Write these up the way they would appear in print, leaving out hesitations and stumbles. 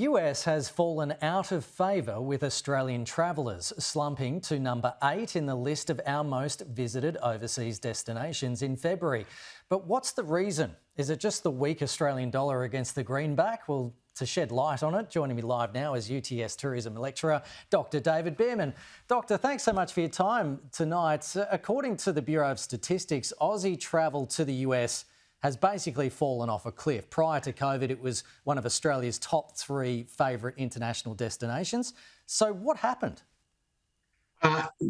US has fallen out of favour with Australian travellers, slumping to number 8 in the list of our most visited overseas destinations in February. But what's the reason? Is it just the weak Australian dollar against the greenback? Well, to shed light on it, joining me live now is UTS tourism lecturer Dr. David Beirman. Doctor, thanks so much for your time tonight. According to the Bureau of Statistics, Aussie travel to the US has basically fallen off a cliff. Prior to COVID, it was one of Australia's top 3 favourite international destinations. So what happened?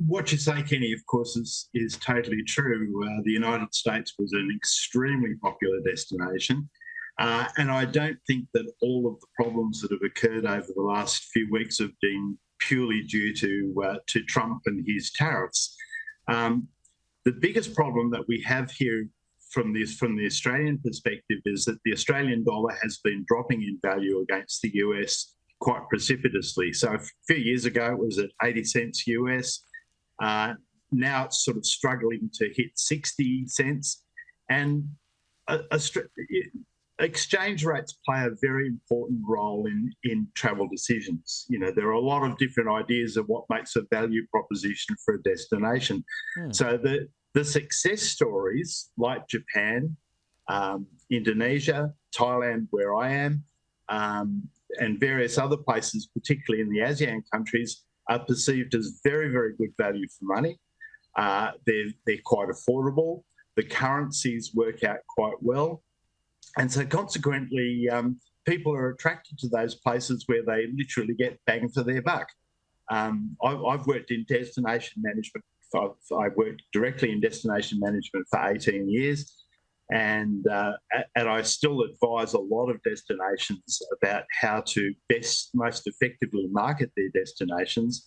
What you say, Kenny, of course, is totally true. The United States was an extremely popular destination. And I don't think that all of the problems that have occurred over the last few weeks have been purely due to Trump and his tariffs. The biggest problem that we have here from the Australian perspective is that the Australian dollar has been dropping in value against the US quite precipitously. So a few years ago, it was at 80 cents US. Now it's sort of struggling to hit 60 cents. And exchange rates play a very important role in travel decisions. You know, there are a lot of different ideas of what makes a value proposition for a destination. So the success stories like Japan, Indonesia, Thailand, where I am, and various other places, particularly in the ASEAN countries, are perceived as very, very good value for money. They're quite affordable. The currencies work out quite well. And so consequently, people are attracted to those places where they literally get bang for their buck. I've worked in destination management. I worked directly in destination management for 18 years, and I still advise a lot of destinations about how to most effectively market their destinations.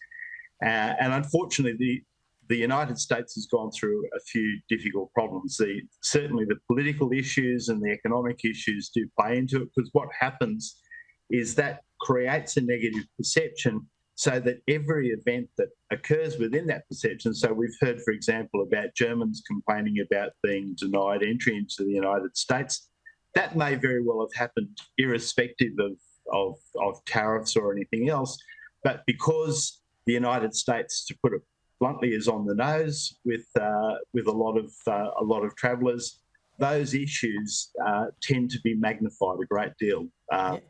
And unfortunately, the United States has gone through a few difficult problems. Certainly the political issues and the economic issues do play into it, because what happens is that creates a negative perception, so that every event that occurs within that perception, so we've heard, for example, about Germans complaining about being denied entry into the United States, that may very well have happened irrespective of tariffs or anything else. But because the United States, to put it bluntly, is on the nose with a lot of travellers, those issues tend to be magnified a great deal,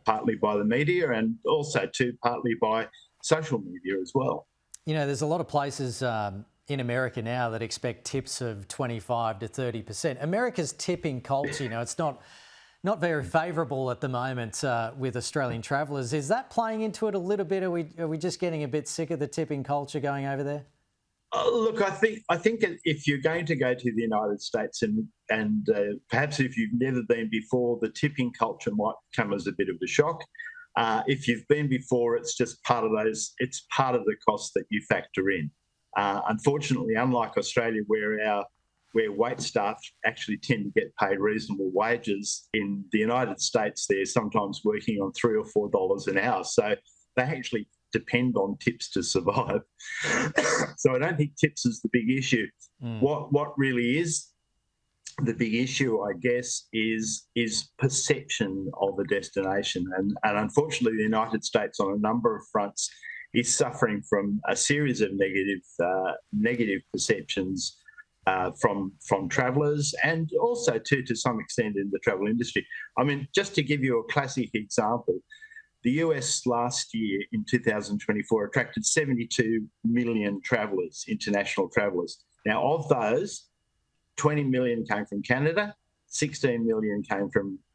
partly by the media and also partly by social media as well. You know, there's a lot of places in America now that expect tips of 25 to 30%. America's tipping culture, you know, it's not very favourable at the moment with Australian travellers. Is that playing into it a little bit? Are we just getting a bit sick of the tipping culture going over there? Look, I think if you're going to go to the United States and perhaps if you've never been before, the tipping culture might come as a bit of a shock. If you've been before, it's just part of it's part of the cost that you factor in. Unfortunately, unlike Australia, where wait staff actually tend to get paid reasonable wages, in the United States, they're sometimes working on $3 or $4 an hour. So they actually depend on tips to survive. So I don't think tips is the big issue. What really is the big issue, I guess, is perception of a destination. And unfortunately, the United States on a number of fronts is suffering from a series of negative perceptions from travellers, and also to some extent in the travel industry. I mean, just to give you a classic example, the US last year in 2024 attracted 72 million travellers, international travellers. Now, of those, 20 million came from Canada, 16 million came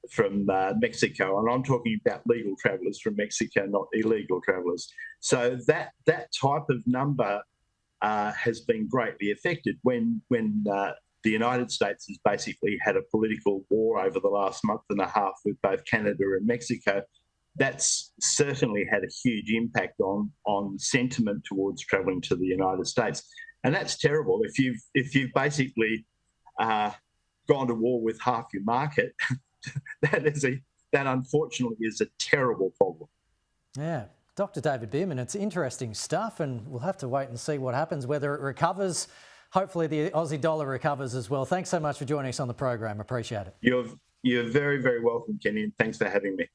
from Mexico, and I'm talking about legal travellers from Mexico, not illegal travellers. So that type of number has been greatly affected when the United States has basically had a political war over the last month and a half with both Canada and Mexico. That's certainly had a huge impact on sentiment towards travelling to the United States, and that's terrible. If you've basically gone to war with half your market, that unfortunately is a terrible problem. Yeah. Dr. David Beirman, it's interesting stuff, and we'll have to wait and see what happens, whether it recovers. Hopefully the Aussie dollar recovers as well. Thanks so much for joining us on the program. Appreciate it. You're very, very welcome, Kenny, and thanks for having me.